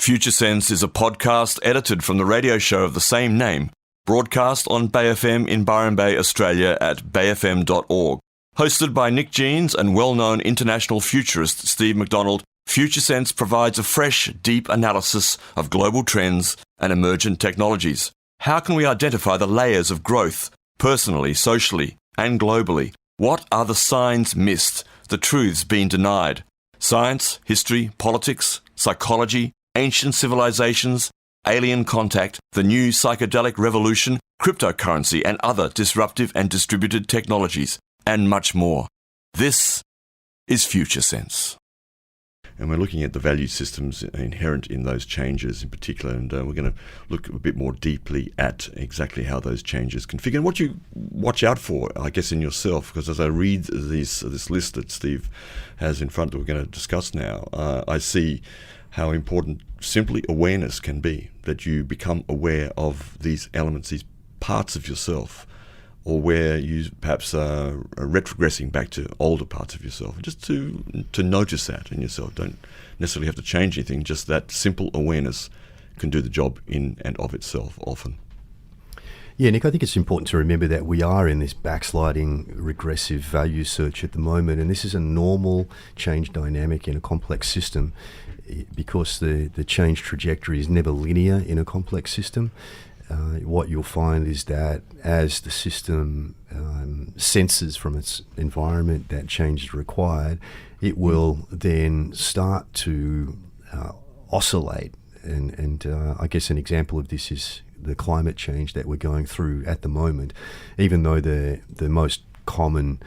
Future Sense is a podcast edited from the radio show of the same name, broadcast on Bay FM in Byron Bay, Australia at bayfm.org. Hosted by Nick Jeans and well-known international futurist Steve McDonald, Future Sense provides a fresh, deep analysis of global trends and emergent technologies. How can we identify the layers of growth, personally, socially, and globally? What are the signs missed, the truths being denied? Science, history, politics, psychology, ancient civilizations, alien contact, the new psychedelic revolution, cryptocurrency and other disruptive and distributed technologies, and much more. This is Future Sense. And we're looking at the value systems inherent in those changes in particular, and we're going to look a bit more deeply at exactly how those changes configure and what you watch out for, I guess, in yourself. Because as I read this list that Steve has in front that we're going to discuss now, I see how important simply awareness can be, that you become aware of these elements, these parts of yourself, or where you perhaps are retrogressing back to older parts of yourself. Just to notice that in yourself. Don't necessarily have to change anything, just that simple awareness can do the job in and of itself often. Yeah, Nick, I think it's important to remember that we are in this backsliding regressive value search at the moment, and this is a normal change dynamic in a complex system because the change trajectory is never linear in a complex system. What you'll find is that as the system senses from its environment that change is required, it will then start to oscillate. And I guess an example of this is the climate change that we're going through at the moment. Even though the most common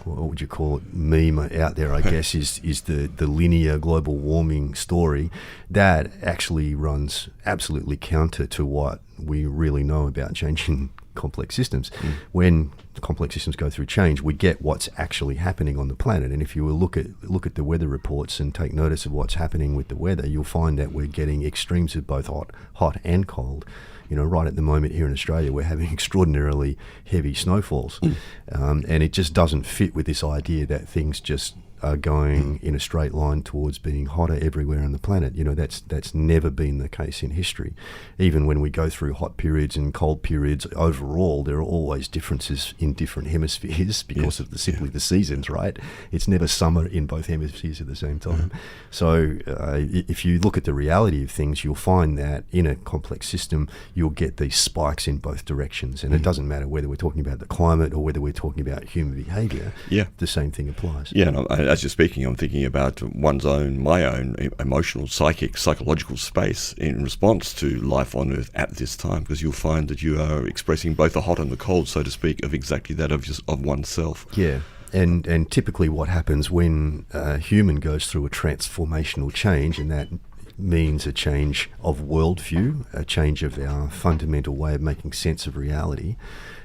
what would you call it, meme out there, I guess, is the linear global warming story, that actually runs absolutely counter to what we really know about changing complex systems. When the complex systems go through change, we get what's actually happening on the planet. And if you will look at the weather reports and take notice of what's happening with the weather, you'll find that we're getting extremes of both hot and cold. You know, right at the moment here in Australia, we're having extraordinarily heavy snowfalls. And it just doesn't fit with this idea that things just are going in a straight line towards being hotter everywhere on the planet. You know, that's never been the case in history. Even when we go through hot periods and cold periods, overall, there are always differences in different hemispheres because of simply the seasons, right? It's never summer in both hemispheres at the same time. So if you look at the reality of things, you'll find that in a complex system, you'll get these spikes in both directions. And it doesn't matter whether we're talking about the climate or whether we're talking about human behavior. The same thing applies. Yeah, no, as you're speaking, I'm thinking about my own emotional, psychological space in response to life on Earth at this time, because you'll find that you are expressing both the hot and the cold, so to speak, of exactly that of oneself. Yeah. And typically what happens when a human goes through a transformational change, and that means a change of worldview, a change of our fundamental way of making sense of reality,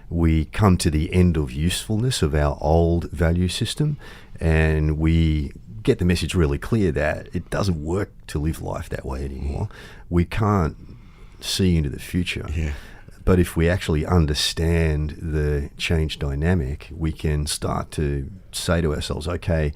we come to the end of usefulness of our old value system, and we get the message really clear that it doesn't work to live life that way anymore. We can't see into the future. But if we actually understand the change dynamic, we can start to say to ourselves, okay,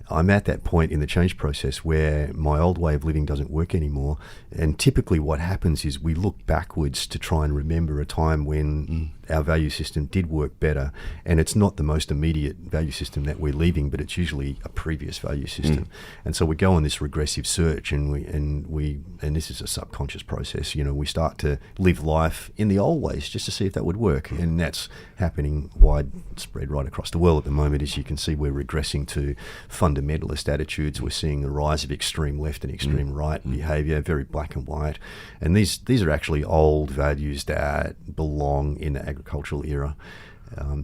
I'm at that point in the change process where my old way of living doesn't work anymore. And typically what happens is we look backwards to try and remember a time when our value system did work better. And it's not the most immediate value system that we're leaving, but it's usually a previous value system. And so we go on this regressive search, and this is a subconscious process. You know, we start to live life in the old ways just to see if that would work. And that's happening widespread right across the world at the moment. As you can see, we're regressing to fundamentalist attitudes. We're seeing the rise of extreme left and extreme right behavior, very black and white. And these are actually old values that belong in the agricultural era,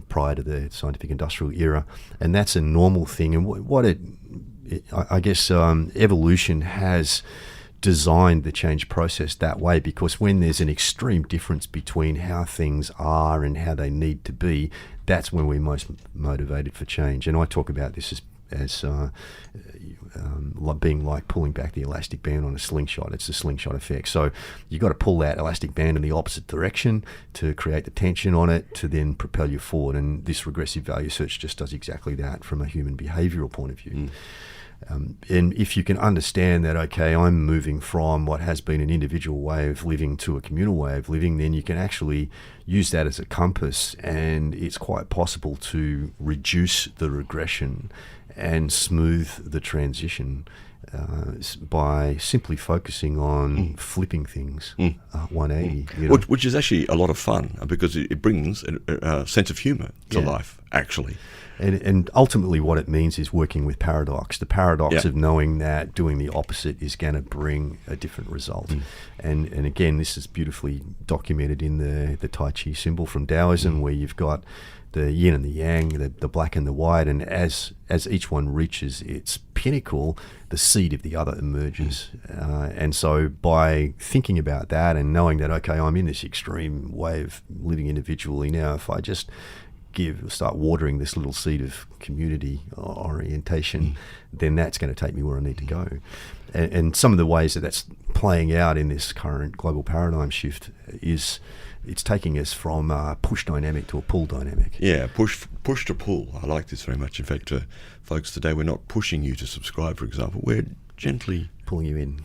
prior to the scientific industrial era. And that's a normal thing. And I guess evolution has designed the change process that way, because when there's an extreme difference between how things are and how they need to be, that's when we're most motivated for change. And I talk about this as being like pulling back the elastic band on a slingshot. It's the slingshot effect. So you've got to pull that elastic band in the opposite direction to create the tension on it to then propel you forward. And this regressive value search just does exactly that from a human behavioral point of view. And if you can understand that, okay, I'm moving from what has been an individual way of living to a communal way of living, then you can actually use that as a compass, and it's quite possible to reduce the regression and smooth the transition by simply focusing on flipping things 180. You know? Which is actually a lot of fun, because it brings a sense of humour to life, actually. And ultimately what it means is working with paradox, the paradox of knowing that doing the opposite is going to bring a different result. And again, this is beautifully documented in the Tai Chi symbol from Taoism, where you've got the yin and the yang, the black and the white, and as each one reaches its pinnacle, the seed of the other emerges. And so by thinking about that and knowing that, okay, I'm in this extreme way of living individually now, if I just start watering this little seed of community orientation, then that's going to take me where I need to go. And some of the ways that that's playing out in this current global paradigm shift is it's taking us from a push dynamic to a pull dynamic. Yeah, push to pull. I like this very much. In fact, folks, today we're not pushing you to subscribe, for example. We're gently pulling you in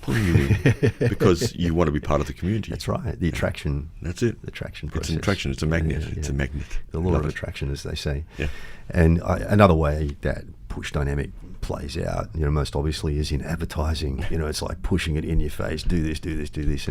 because you want to be part of the community. That's right. The attraction. That's it. The attraction process. It's an attraction. It's a magnet. Yeah. It's a magnet. The law of attraction, as they say. Yeah. And another way that push dynamic plays out, most obviously, is in advertising. It's like pushing it in your face. Do this, do this, do this.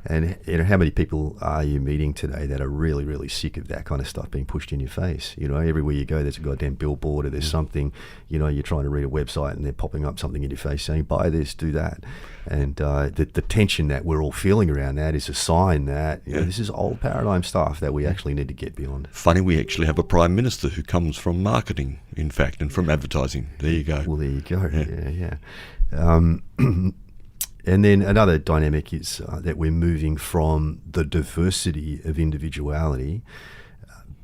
And how many people are you meeting today that are really, really sick of that kind of stuff being pushed in your face? Everywhere you go, there's a goddamn billboard, or there's something, you're trying to read a website and they're popping up something in your face saying, buy this, do that. And the tension that we're all feeling around that is a sign that this is old paradigm stuff that we actually need to get beyond. Funny, we actually have a Prime Minister who comes from marketing, in fact, and from advertising. There you go. Well, there you go. Yeah. And then another dynamic is that we're moving from the diversity of individuality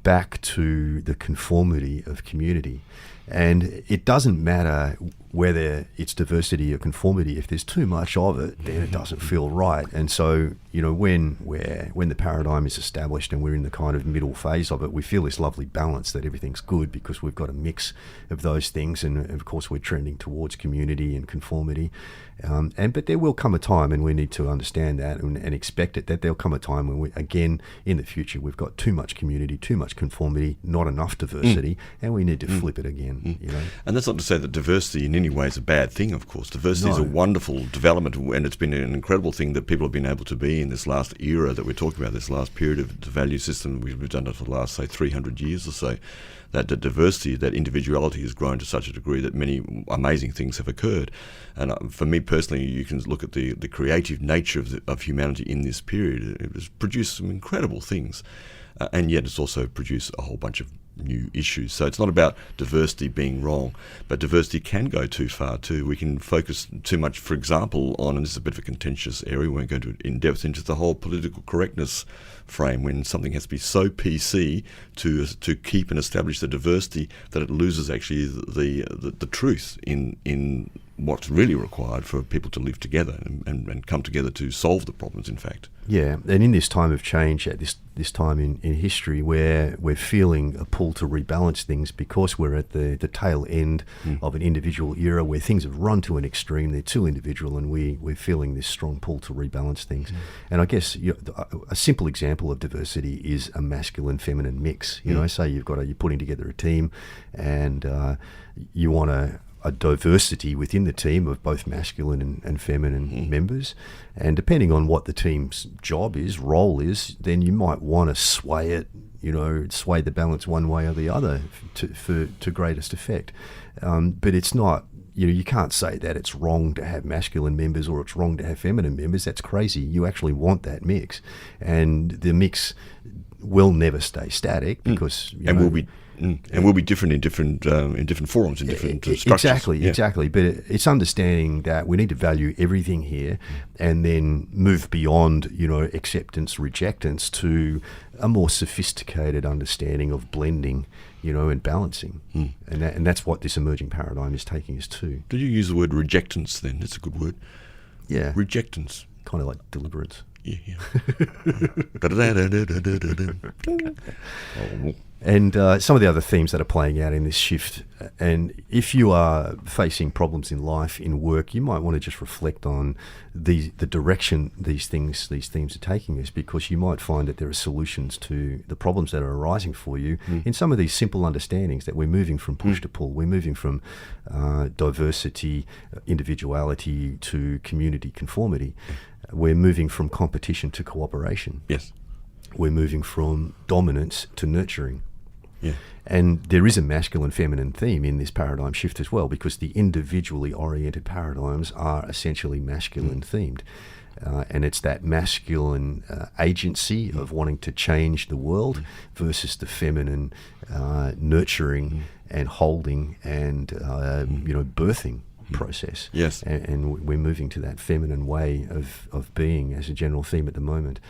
back to the conformity of community. And it doesn't matter whether it's diversity or conformity. If there's too much of it, then it doesn't feel right. And so, when the paradigm is established and we're in the kind of middle phase of it, we feel this lovely balance that everything's good because we've got a mix of those things. And of course, we're trending towards community and conformity. But there will come a time, and we need to understand that and expect it, that there'll come a time when again, in the future, we've got too much community, too much conformity, not enough diversity, and we need to flip it again. And that's not to say that diversity in any way is a bad thing, of course. Diversity is a wonderful development, and it's been an incredible thing that people have been able to be in this last era that we're talking about, this last period of the value system. We've done it for the last, say, 300 years or so. That the diversity, that individuality has grown to such a degree that many amazing things have occurred. And for me personally, you can look at the creative nature of humanity in this period. It has produced some incredible things, and yet it's also produced a whole bunch of new issues. So it's not about diversity being wrong, but diversity can go too far too. We can focus too much, for example, on, and this is a bit of a contentious area, we won't go into in depth into the whole political correctness frame, when something has to be so PC to keep and establish the diversity that it loses actually the truth in what's really required for people to live together and come together to solve the problems, in fact. Yeah, and in this time of change, at this time in history, where we're feeling a pull to rebalance things because we're at the tail end of an individual era where things have run to an extreme, they're too individual, and we're feeling this strong pull to rebalance things. And I guess a simple example of diversity is a masculine-feminine mix. Say you're putting together a team, and you want a diversity within the team of both masculine and feminine members, and depending on what the team's role is, then you might want to sway the balance one way or the other to greatest effect. But it's not, you can't say that it's wrong to have masculine members or it's wrong to have feminine members. That's crazy. You actually want that mix, and the mix will never stay static because will be different in different forums, in different structures. Exactly. But it's understanding that we need to value everything here, and then move beyond acceptance, rejectance to a more sophisticated understanding of blending, and balancing. And that's what this emerging paradigm is taking us to. Did you use the word rejectance then? That's a good word. Yeah. Rejectance. Kind of like deliverance. And some of the other themes that are playing out in this shift, and if you are facing problems in life, in work, you might want to just reflect on the direction these themes are taking us, because you might find that there are solutions to the problems that are arising for you in some of these simple understandings that we're moving from push to pull. We're moving from diversity, individuality to community conformity. We're moving from competition to cooperation. Yes. We're moving from dominance to nurturing. Yeah. And there is a masculine-feminine theme in this paradigm shift as well, because the individually oriented paradigms are essentially masculine-themed. And it's that masculine agency of wanting to change the world versus the feminine nurturing and holding and birthing process. Yes. And we're moving to that feminine way of being as a general theme at the moment,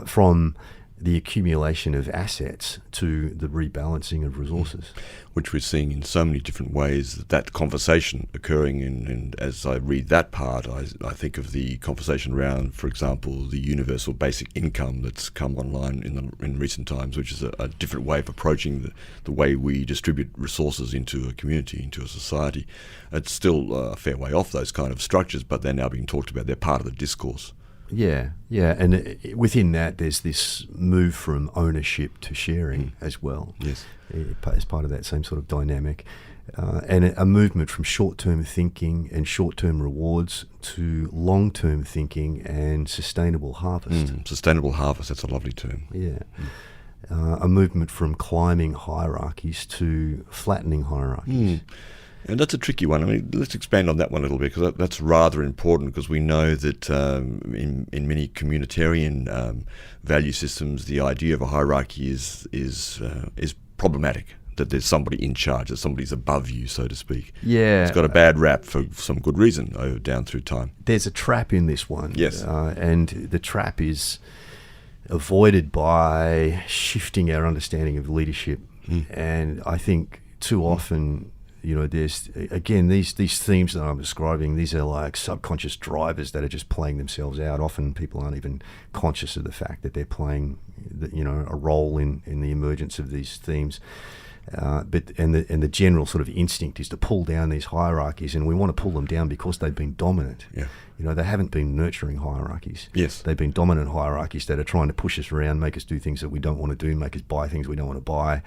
from the accumulation of assets to the rebalancing of resources. Which we're seeing in so many different ways, that conversation occurring, and as I read that part, I think of the conversation around, for example, the universal basic income that's come online in recent times, which is a different way of approaching the way we distribute resources into a community, into a society. It's still a fair way off those kind of structures, but they're now being talked about. They're part of the discourse. Yeah, and within that, there's this move from ownership to sharing as well. Yes, as part of that same sort of dynamic, and a movement from short-term thinking and short-term rewards to long-term thinking and sustainable harvest. Sustainable harvest. That's a lovely term. Yeah, a movement from climbing hierarchies to flattening hierarchies. And that's a tricky one. I mean, let's expand on that one a little bit, because that's rather important, because we know that in many communitarian value systems, the idea of a hierarchy is problematic, that there's somebody in charge, that somebody's above you, so to speak. Yeah. It's got a bad rap for some good reason down through time. There's a trap in this one. Yes. And the trap is avoided by shifting our understanding of leadership. And I think too often, there's, again, these themes that I'm describing, these are like subconscious drivers that are just playing themselves out. Often people aren't even conscious of the fact that they're playing, a role in the emergence of these themes. But the general sort of instinct is to pull down these hierarchies, and we want to pull them down because they've been dominant. Yeah. They haven't been nurturing hierarchies. Yes. They've been dominant hierarchies that are trying to push us around, make us do things that we don't want to do, make us buy things we don't want to buy,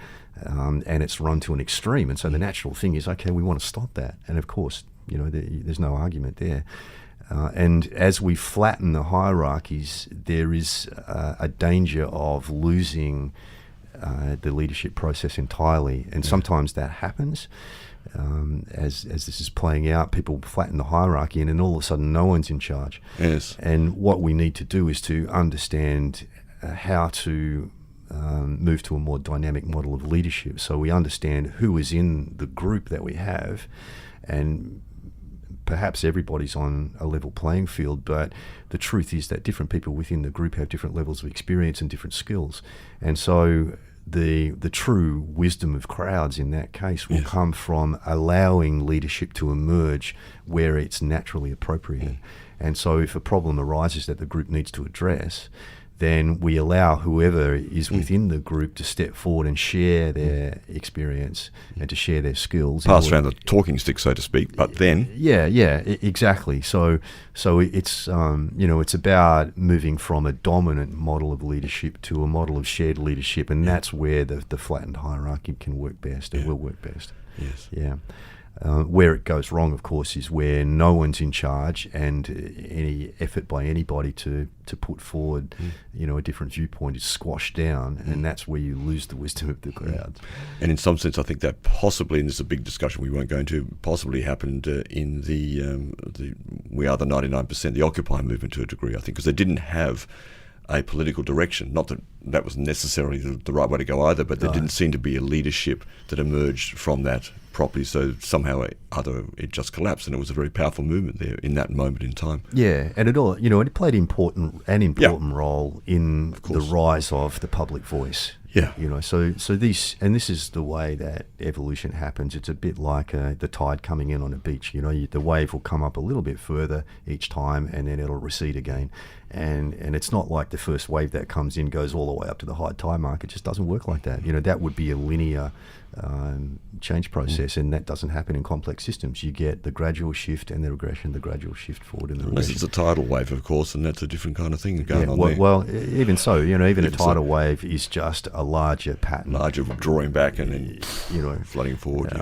and it's run to an extreme. And so the natural thing is, okay, we want to stop that. And of course, there's no argument there. And as we flatten the hierarchies, there is a danger of losing the leadership process entirely, and sometimes that happens as this is playing out. People flatten the hierarchy, and then all of a sudden no one's in charge. Yes. And what we need to do is to understand how to move to a more dynamic model of leadership, so we understand who is in the group that we have, and perhaps everybody's on a level playing field, but the truth is that different people within the group have different levels of experience and different skills. And so the true wisdom of crowds in that case will come from allowing leadership to emerge where it's naturally appropriate. And so if a problem arises that the group needs to address, then we allow whoever is within the group to step forward and share their experience and to share their skills. Pass around the talking stick, so to speak, but then... Yeah, exactly. So it's, it's about moving from a dominant model of leadership to a model of shared leadership, and that's where the flattened hierarchy can work best and will work best. Yes. Yeah. Where it goes wrong, of course, is where no one's in charge, and any effort by anybody to put forward, a different viewpoint is squashed down, and that's where you lose the wisdom of the crowd. And in some sense, I think that possibly, and this is a big discussion we won't go into, possibly happened in the We Are the 99%, the Occupy movement to a degree, I think, because they didn't have a political direction. Not that that was necessarily the right way to go either, but there didn't seem to be a leadership that emerged from that properly, so somehow it just collapsed, and it was a very powerful movement there in that moment in time. Yeah, and it played an important role in the rise of the public voice. Yeah. So this is the way that evolution happens. It's a bit like the tide coming in on a beach. The wave will come up a little bit further each time, and then it'll recede again. And it's not like the first wave that comes in goes all the way up to the high tide mark. It just doesn't work like that. That would be a linear change process, and that doesn't happen in complex systems. You get the gradual shift and the regression, the gradual shift forward and the Unless regression. it's a tidal wave, of course, and that's a different kind of thing going on there. Well, even so, even a tidal wave is just a larger pattern. Larger drawing back and then flooding forward.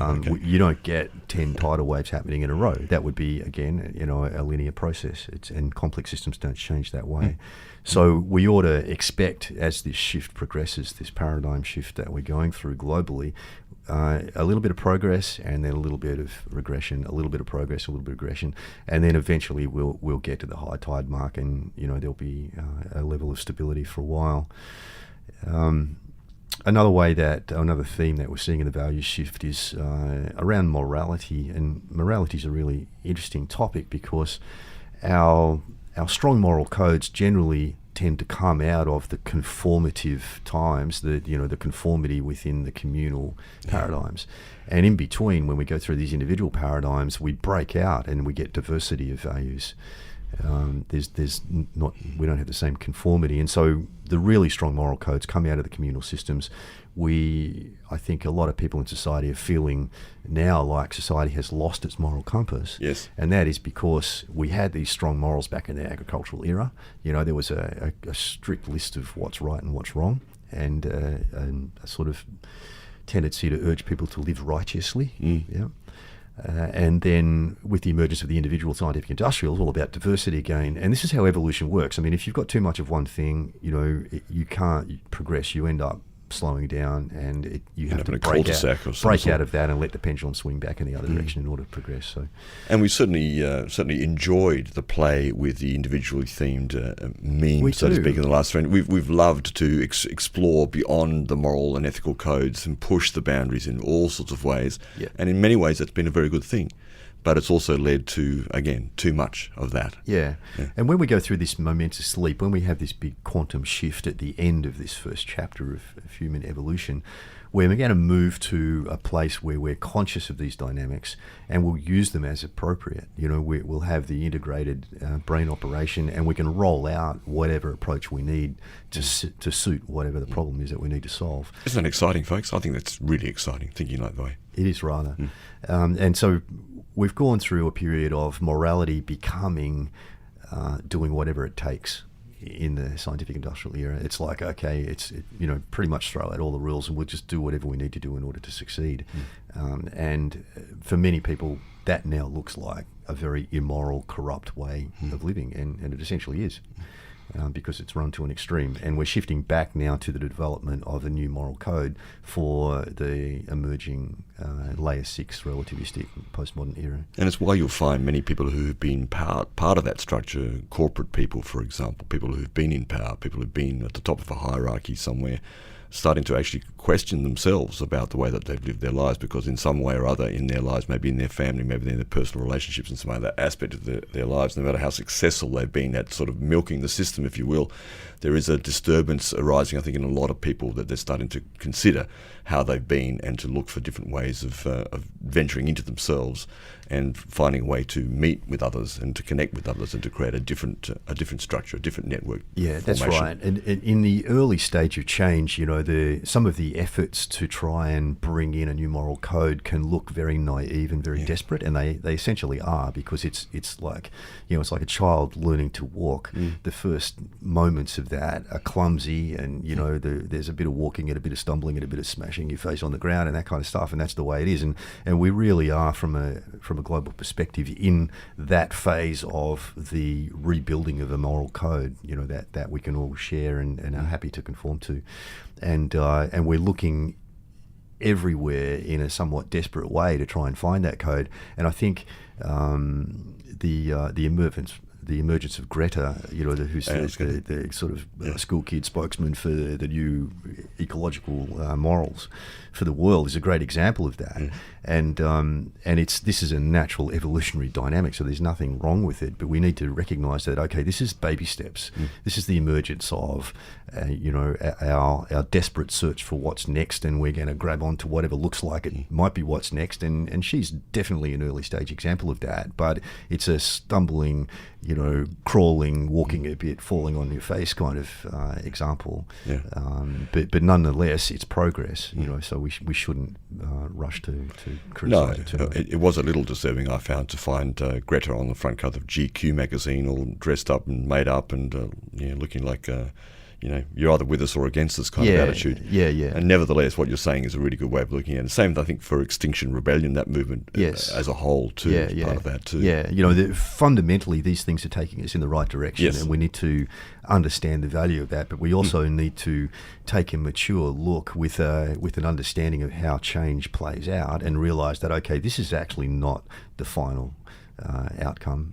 You don't get 10 tidal waves happening in a row. That would be, again, a linear process. And complex systems don't change that way. So we ought to expect, as this shift progresses, this paradigm shift that we're going through globally, a little bit of progress and then a little bit of regression, a little bit of progress, a little bit of regression, and then eventually we'll get to the high tide mark, and there'll be a level of stability for a while. Another theme that we're seeing in the value shift is around morality, and morality is a really interesting topic because our strong moral codes generally tend to come out of the conformative times, the conformity within the communal paradigms. And in between, when we go through these individual paradigms, we break out and we get diversity of values. We don't have the same conformity, and so the really strong moral codes come out of the communal systems. I think a lot of people in society are feeling now like society has lost its moral compass. Yes. And that is because we had these strong morals back in the agricultural era. There was a strict list of what's right and what's wrong, and a sort of tendency to urge people to live righteously. Yeah. And then with the emergence of the individual scientific industrial, it's all about diversity again. And this is how evolution works. I mean, if you've got too much of one thing, you can't progress. You end up slowing down, and you have to break out of that and let the pendulum swing back in the other direction in order to progress. So, and we certainly enjoyed the play with the individually themed meme, so to speak, in the last round. We've loved to explore beyond the moral and ethical codes and push the boundaries in all sorts of ways. Yeah. And in many ways, that's been a very good thing. But it's also led to, again, too much of that. Yeah. And when we go through this momentous leap, when we have this big quantum shift at the end of this first chapter of human evolution, we're going to move to a place where we're conscious of these dynamics and we'll use them as appropriate. We'll have the integrated brain operation, and we can roll out whatever approach we need to suit whatever the problem is that we need to solve. Isn't that exciting, folks? I think that's really exciting, thinking like that way. It is rather. And so we've gone through a period of morality becoming doing whatever it takes in the scientific industrial era. It's like, okay, pretty much throw out all the rules and we'll just do whatever we need to do in order to succeed. And for many people, that now looks like a very immoral, corrupt way of living, and it essentially is. Because it's run to an extreme, and we're shifting back now to the development of a new moral code for the emerging layer 6 relativistic postmodern era. And it's why you'll find many people who have been part of that structure, corporate people, for example, people who've been in power, people who've been at the top of a hierarchy somewhere, starting to actually question themselves about the way that they've lived their lives, because in some way or other in their lives, maybe in their family, maybe in their personal relationships and some other aspect of their lives, no matter how successful they've been at sort of milking the system, if you will, there is a disturbance arising, I think, in a lot of people, that they're starting to consider how they've been and to look for different ways of venturing into themselves and finding a way to meet with others and to connect with others and to create a different structure, a different network. Yeah, that's right. And in the early stage of change, some of the efforts to try and bring in a new moral code can look very naive and very desperate, and they essentially are, because it's like it's like a child learning to walk. The first moments of that are clumsy, and there's a bit of walking and a bit of stumbling and a bit of smashing your face on the ground and that kind of stuff, and that's the way it is. And we really are, from a global perspective, in that phase of the rebuilding of a moral code, that we can all share and are happy to conform to, and we're looking everywhere in a somewhat desperate way to try and find that code. And I think the the emergence of Greta, who's the sort of school kid spokesman for the new ecological morals for the world, is a great example of that. And this is a natural evolutionary dynamic, so there's nothing wrong with it. But we need to recognise that, okay, this is baby steps. This is the emergence of our desperate search for what's next, and we're going to grab onto whatever looks like it might be what's next. And she's definitely an early stage example of that. But it's a stumbling, crawling, walking a bit, falling on your face kind of example. Yeah. But nonetheless, it's progress. So we shouldn't rush to criticise it too much. It was a little disturbing, I found, to find Greta on the front cover of GQ magazine, all dressed up and made up and looking like you're either with us or against us kind of attitude. Yeah. And nevertheless, what you're saying is a really good way of looking at it. The same, I think, for Extinction Rebellion, that movement as a whole too, is part of that too. Yeah, fundamentally these things are taking us in the right direction, and we need to understand the value of that, but we also need to take a mature look with an understanding of how change plays out and realise that, okay, this is actually not the final outcome,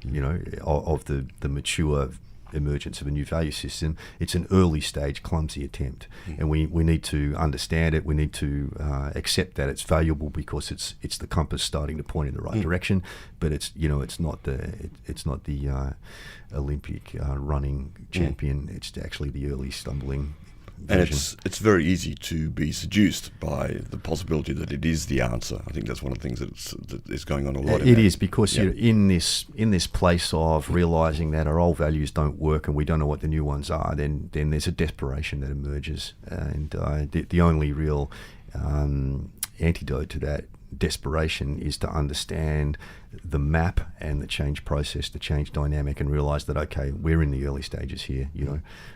of the mature emergence of a new value system. It's an early stage clumsy attempt, and we need to understand it. We need to accept that it's valuable because it's the compass starting to point in the right direction, but it's not the Olympic running champion. It's actually the early stumbling And version. it's very easy to be seduced by the possibility that it is the answer. I think that's one of the things that is going on a lot. It is, because you're in this place of realising that our old values don't work and we don't know what the new ones are. Then there's a desperation that emerges, and the only real antidote to that desperation is to understand the map and the change process, the change dynamic, and realise that, okay, we're in the early stages here,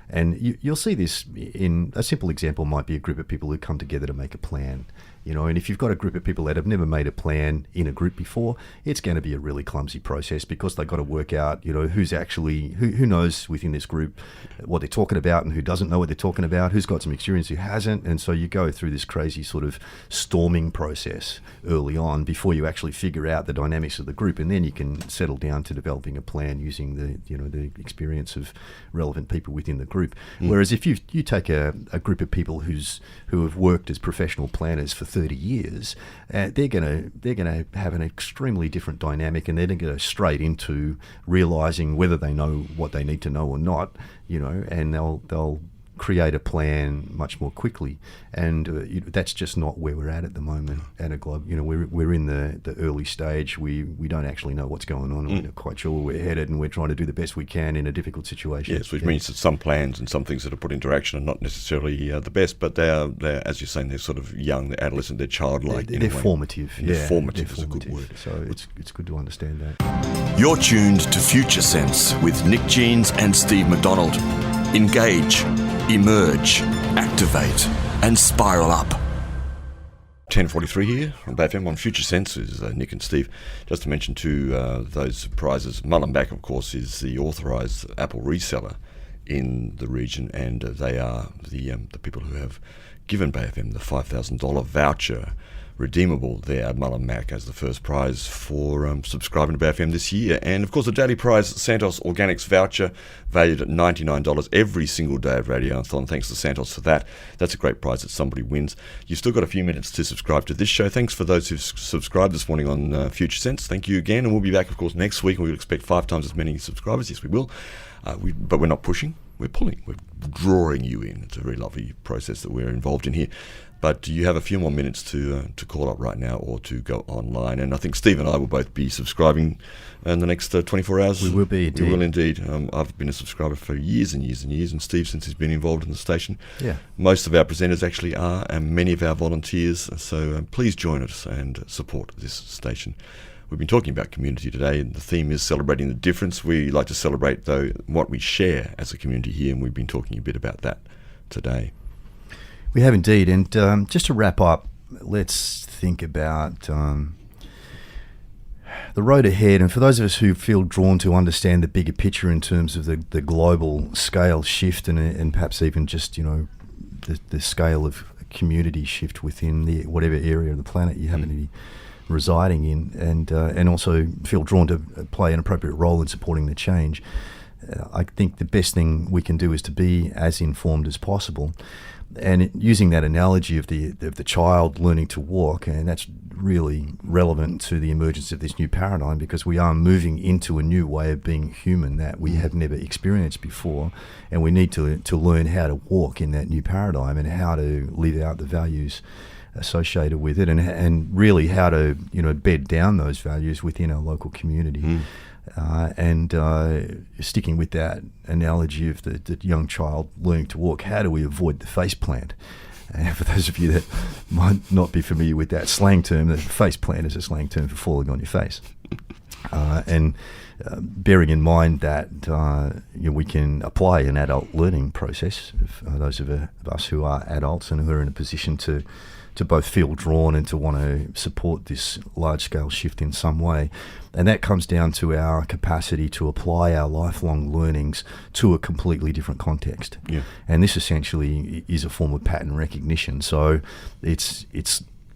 And you'll see this in a simple example might be a group of people who come together to make a plan, and if you've got a group of people that have never made a plan in a group before, it's going to be a really clumsy process, because they've got to work out, who's actually, who knows within this group what they're talking about and who doesn't know what they're talking about, who's got some experience, who hasn't. And so you go through this crazy sort of storming process early on before you actually figure out the dynamics of the group, and then you can settle down to developing a plan using the experience of relevant people within the group. Whereas if you take a group of people who have worked as professional planners for 30 years, they're going to have an extremely different dynamic, and they're going to go straight into realizing whether they know what they need to know or not, and they'll create a plan much more quickly. And that's just not where we're at the moment at a globe. We're in the early stage. We don't actually know what's going on, and we're not quite sure where we're headed, and we're trying to do the best we can in a difficult situation. Yes, which means that some plans and some things that are put into action are not necessarily the best, but they're, as you're saying, they're sort of young, they're adolescent, they're childlike. They're formative. They're formative is a good word. So it's good to understand that. You're tuned to Future Sense with Nick Jeans and Steve McDonald. Engage, emerge, activate, and spiral up. 10:43 here on BFM on Future Sense is Nick and Steve. Just to mention those prizes, Mullenbeck, of course, is the authorised Apple reseller in the region, and they are the people who have given BFM the $5,000 voucher redeemable there at Mullenbeck as the first prize for subscribing to BFM this year. And of course the daily prize, Santos Organics voucher, valued at $99 every single day of Radiothon. Thanks to Santos for that. That's a great prize that somebody wins. You've still got a few minutes to subscribe to this show. Thanks for those who've subscribed this morning on Future Sense. Thank you again, and we'll be back, of course, next week, and we'll expect 5 times as many subscribers. Yes, we will. But we're not pushing, we're pulling, we're drawing you in. It's a very lovely process that we're involved in here. But you have a few more minutes to call up right now or to go online. And I think Steve and I will both be subscribing in the next 24 hours. We will be, indeed. We will indeed. I've been a subscriber for years and years and years, and Steve, since he's been involved in the station. Yeah. Most of our presenters actually are, and many of our volunteers. So please join us and support this station. We've been talking about community today, and the theme is celebrating the difference. We like to celebrate, though, what we share as a community here, and we've been talking a bit about that today. We have indeed, and just to wrap up, let's think about the road ahead. And for those of us who feel drawn to understand the bigger picture in terms of the global scale shift and perhaps even just the scale of community shift within whatever area of the planet you happen to be residing in, and also feel drawn to play an appropriate role in supporting the change. I think the best thing we can do is to be as informed as possible. And using that analogy of the child learning to walk, and that's really relevant to the emergence of this new paradigm, because we are moving into a new way of being human that we have never experienced before, and we need to learn how to walk in that new paradigm and how to live out the values associated with it, and really how to bed down those values within our local community. And sticking with that analogy of the young child learning to walk, how do we avoid the face plant? And for those of you that might not be familiar with that slang term, the face plant is a slang term for falling on your face. And bearing in mind that we can apply an adult learning process, those of us who are adults and who are in a position to both feel drawn and to want to support this large-scale shift in some way. And that comes down to our capacity to apply our lifelong learnings to a completely different context. Yeah. And this essentially is a form of pattern recognition. So it's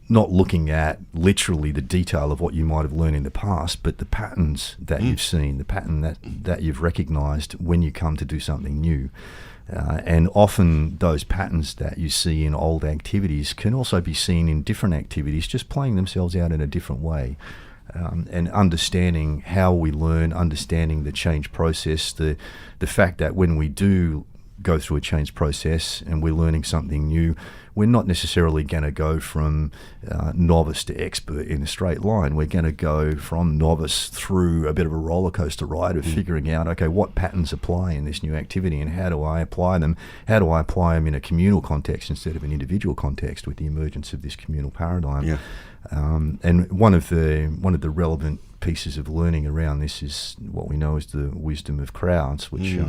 not looking at literally the detail of what you might have learned in the past, but the patterns that you've seen, the pattern that you've recognized when you come to do something new. And often those patterns that you see in old activities can also be seen in different activities, just playing themselves out in a different way. And understanding how we learn, understanding the change process, the fact that when we do go through a change process and we're learning something new, we're not necessarily going to go from novice to expert in a straight line. We're going to go from novice through a bit of a roller coaster ride of figuring out, okay, what patterns apply in this new activity and how do I apply them? How do I apply them in a communal context instead of an individual context with the emergence of this communal paradigm? Yeah. And one of the relevant pieces of learning around this is what we know as the wisdom of crowds, which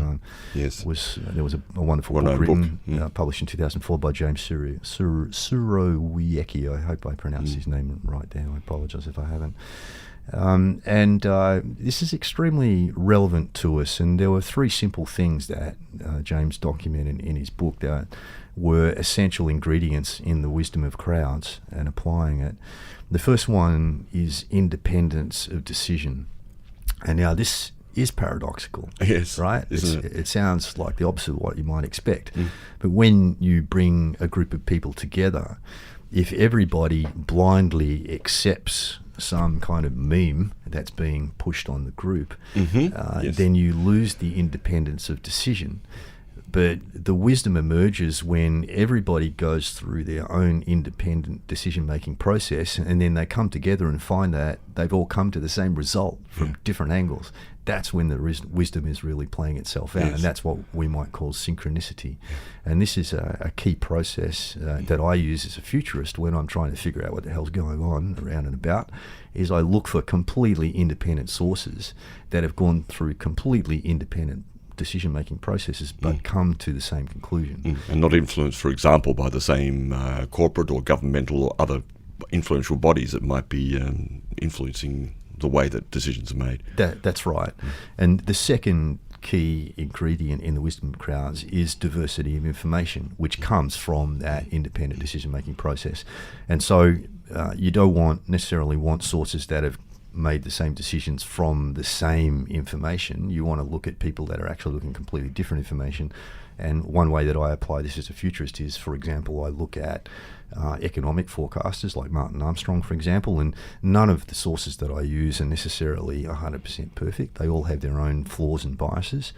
Yes. there was a wonderful book written, published in 2004 by James Surowiecki. I hope I pronounced his name right there. I apologise if I haven't. And this is extremely relevant to us, and there were three simple things that James documented in his book that were essential ingredients in the wisdom of crowds and applying it. The first one is independence of decision. And now this is paradoxical, Yes, right? isn't it? It sounds like the opposite of what you might expect. But when you bring a group of people together, if everybody blindly accepts some kind of meme that's being pushed on the group, Yes. then you lose the independence of decision. But the wisdom emerges when everybody goes through their own independent decision-making process, and then they come together and find that they've all come to the same result from different angles. That's when the wisdom is really playing itself out, and that's what we might call synchronicity. And this is a key process that I use as a futurist when I'm trying to figure out what the hell's going on around and about, is I look for completely independent sources that have gone through completely independent decision-making processes but come to the same conclusion. And not influenced, for example, by the same corporate or governmental or other influential bodies that might be influencing the way that decisions are made. That's right. And the second key ingredient in the wisdom of crowds is diversity of information, which comes from that independent decision-making process. And so you don't necessarily want sources that have made the same decisions from the same information. You want to look at people that are actually looking at completely different information. And one way that I apply this as a futurist is, for example, I look at economic forecasters like Martin Armstrong, for example, and none of the sources that I use are necessarily 100% perfect. They all have their own flaws and biases.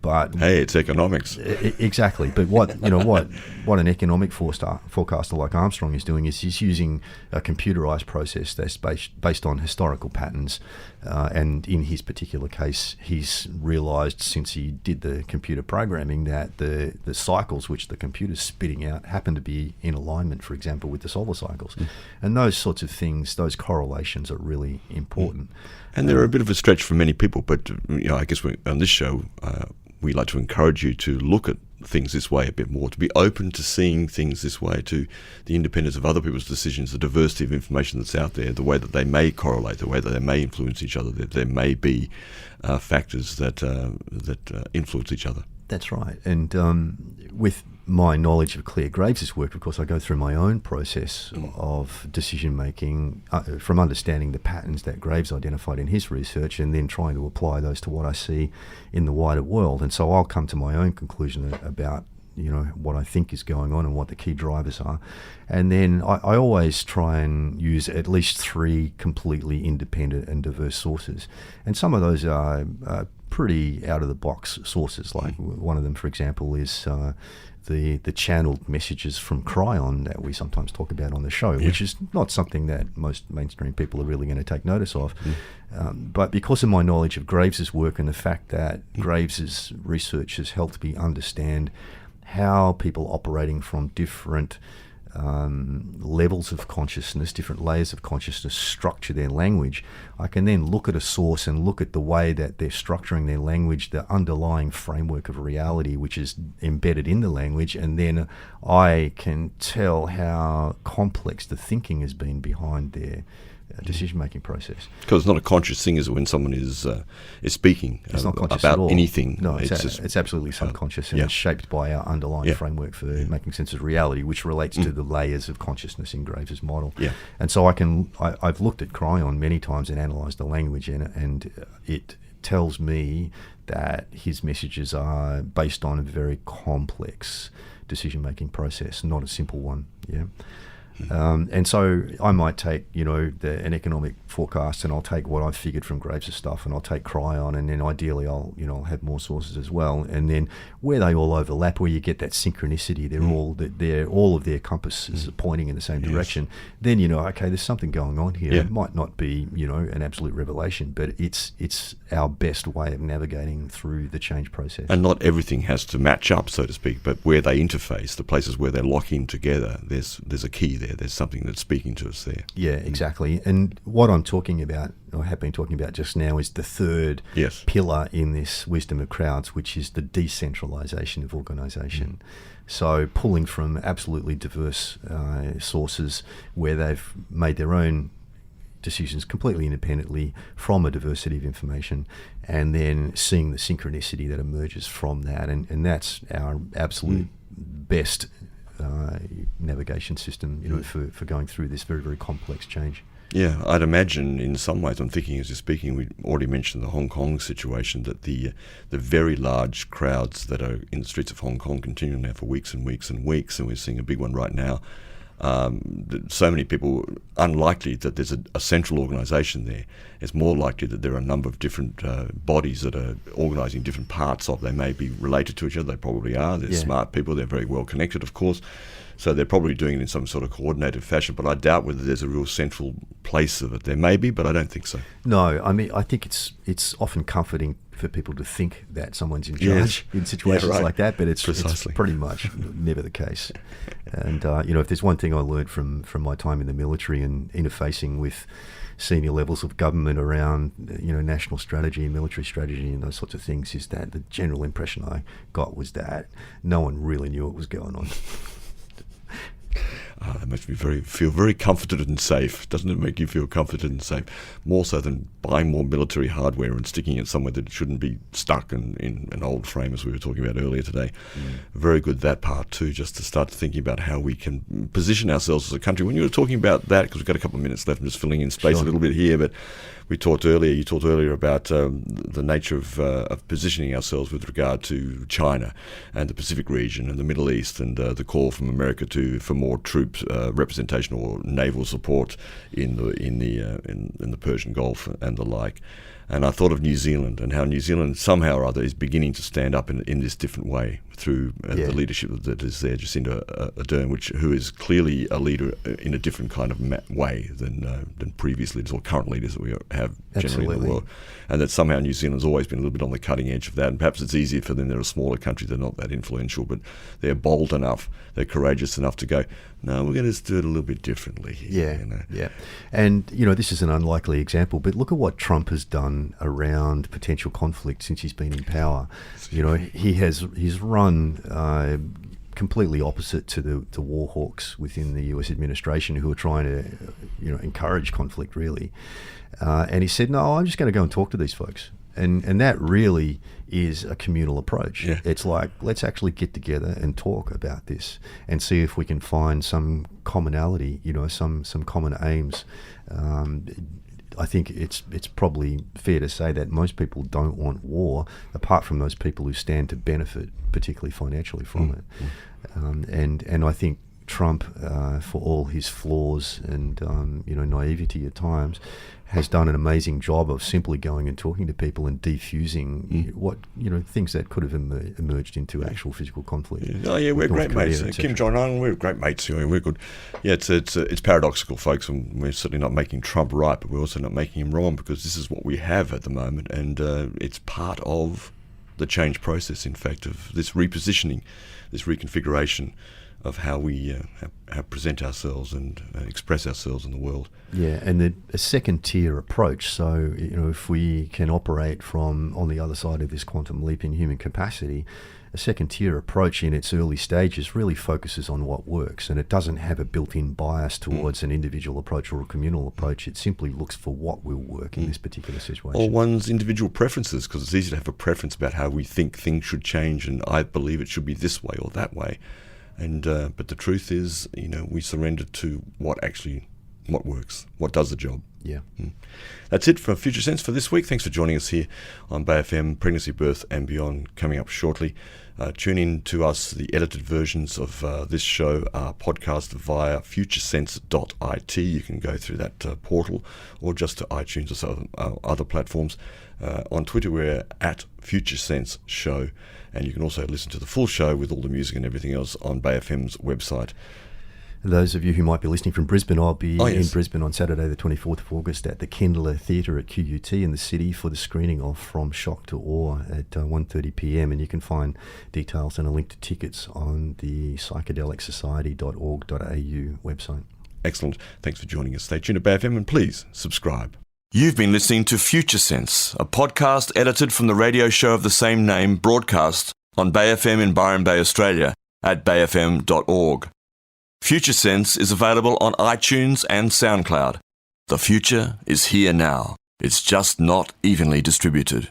But hey, it's economics. Exactly. But what an economic forecaster like Armstrong is doing is he's using a computerized process that's based on historical patterns. And in his particular case, he's realized since he did the computer programming that the cycles which the computer's spitting out happen to be in alignment, for example, with the solar cycles. And those sorts of things, those correlations are really important. And they're a bit of a stretch for many people, but I guess on this show, we like to encourage you to look at things this way a bit more, to be open to seeing things this way, to the independence of other people's decisions, the diversity of information that's out there, the way that they may correlate, the way that they may influence each other, that there may be factors that influence each other. That's right. And with my knowledge of Clare Graves' work, of course, I go through my own process of decision-making from understanding the patterns that Graves identified in his research and then trying to apply those to what I see in the wider world. And so I'll come to my own conclusion about what I think is going on and what the key drivers are. And then I always try and use at least 3 completely independent and diverse sources. And some of those are pretty out-of-the-box sources. Like one of them, for example, is the channeled messages from Cryon that we sometimes talk about on the show, which is not something that most mainstream people are really going to take notice of. But because of my knowledge of Graves's work and the fact that Graves's research has helped me understand how people operating from different levels of consciousness, different layers of consciousness structure their language, I can then look at a source and look at the way that they're structuring their language, the underlying framework of reality which is embedded in the language, and then I can tell how complex the thinking has been behind their decision-making process. Because it's not a conscious thing, is it, when someone is speaking it's not conscious about at all. anything? No, it's absolutely subconscious, and it's shaped by our underlying framework for making sense of reality, which relates to the layers of consciousness in Graves's model. Yeah. And so I've looked at Cryon many times and analysed the language in it, and it tells me that his messages are based on a very complex decision-making process, not a simple one. Yeah. And so I might take, an economic forecast, and I'll take what I've figured from Graves' stuff, and I'll take Cryon, and then ideally I'll have more sources as well. And then where they all overlap, where you get that synchronicity, all of their compasses are pointing in the same direction. Then okay, there's something going on here. It might not be an absolute revelation, but it's our best way of navigating through the change process. And not everything has to match up, so to speak, but where they interface, the places where they lock in together, there's a key there. There's something that's speaking to us there. Yeah, exactly. And what I'm talking about, or have been talking about just now, is the third pillar in this wisdom of crowds, which is the decentralization of organisation. So pulling from absolutely diverse sources where they've made their own decisions completely independently from a diversity of information, and then seeing the synchronicity that emerges from that. And that's our absolute best navigation system, for going through this very, very complex change. Yeah, I'd imagine in some ways, I'm thinking as you're speaking, we already mentioned the Hong Kong situation, that the very large crowds that are in the streets of Hong Kong continue now for weeks and weeks and weeks, and we're seeing a big one right now. So many people, unlikely that there's a central organisation there. It's more likely that there are a number of different bodies that are organising different parts of. They may be related to each other. They probably are. They're smart people. They're very well connected, of course. So they're probably doing it in some sort of coordinated fashion. But I doubt whether there's a real central place of it. There may be, but I don't think so. No, I mean, I think it's often comforting for people to think that someone's in charge in situations like that, but it's pretty much never the case. And if there's one thing I learned from my time in the military and interfacing with senior levels of government around national strategy and military strategy and those sorts of things, is that the general impression I got was that no one really knew what was going on. That makes me feel very comforted and safe. Doesn't it make you feel comforted and safe? More so than buying more military hardware and sticking it somewhere that it shouldn't be stuck in an old frame, as we were talking about earlier today. Very good, that part too, just to start thinking about how we can position ourselves as a country. When you were talking about that, because we've got a couple of minutes left, I'm just filling in space a little bit here, but you talked earlier about the nature of positioning ourselves with regard to China and the Pacific region and the Middle East, and the call from America for more troop representation or naval support in the Persian Gulf and the like. And I thought of New Zealand and how New Zealand somehow or other is beginning to stand up in this different way through the leadership that is there, Jacinda Ardern, who is clearly a leader in a different kind of way than previous leaders or current leaders that we have generally in the world. And that somehow New Zealand's always been a little bit on the cutting edge of that. And perhaps it's easier for them. They're a smaller country. They're not that influential, but they're bold enough. They're courageous enough to go, no, we're going to do it a little bit differently. Yeah. And, this is an unlikely example, but look at what Trump has done around potential conflict since he's been in power. He's run completely opposite to the war hawks within the US administration who are trying to, encourage conflict, really. And he said, no, I'm just going to go and talk to these folks. And that really is a communal approach. Yeah. It's like, let's actually get together and talk about this and see if we can find some commonality, some common aims. I think it's probably fair to say that most people don't want war, apart from those people who stand to benefit, particularly financially, from it. And I think Trump, for all his flaws and naivety at times, has done an amazing job of simply going and talking to people and defusing what things that could have emerged into actual physical conflict. Oh yeah, we're great Korea, mates. Kim Jong Un, we're great mates. We're good. Yeah, it's paradoxical, folks. And we're certainly not making Trump right, but we're also not making him wrong, because this is what we have at the moment, and it's part of the change process. In fact, of this repositioning, this reconfiguration of how we how present ourselves and express ourselves in the world. Yeah, and a second-tier approach. So, if we can operate from on the other side of this quantum leap in human capacity, a second-tier approach in its early stages really focuses on what works, and it doesn't have a built-in bias towards an individual approach or a communal approach. It simply looks for what will work in this particular situation. Or one's individual preferences, because it's easy to have a preference about how we think things should change, and I believe it should be this way or that way. And but the truth is, we surrender to what works, what does the job. Yeah. That's it for Future Sense for this week. Thanks for joining us here on Bay FM. Pregnancy, Birth and Beyond coming up shortly. Tune in to us. The edited versions of this show are podcast via futuresense.it. You can go through that portal, or just to iTunes or some other platforms. On Twitter, we're at Future Sense Show. And you can also listen to the full show with all the music and everything else on Bay FM's website. Those of you who might be listening from Brisbane, I'll be in Brisbane on Saturday the 24th of August at the Kendler Theatre at QUT in the city for the screening of From Shock to Awe at 1:30pm, and you can find details and a link to tickets on the psychedelicsociety.org.au website. Excellent. Thanks for joining us. Stay tuned to Bay FM and please subscribe. You've been listening to Future Sense, a podcast edited from the radio show of the same name, broadcast on Bay FM in Byron Bay, Australia at bayfm.org. Future Sense is available on iTunes and SoundCloud. The future is here now. It's just not evenly distributed.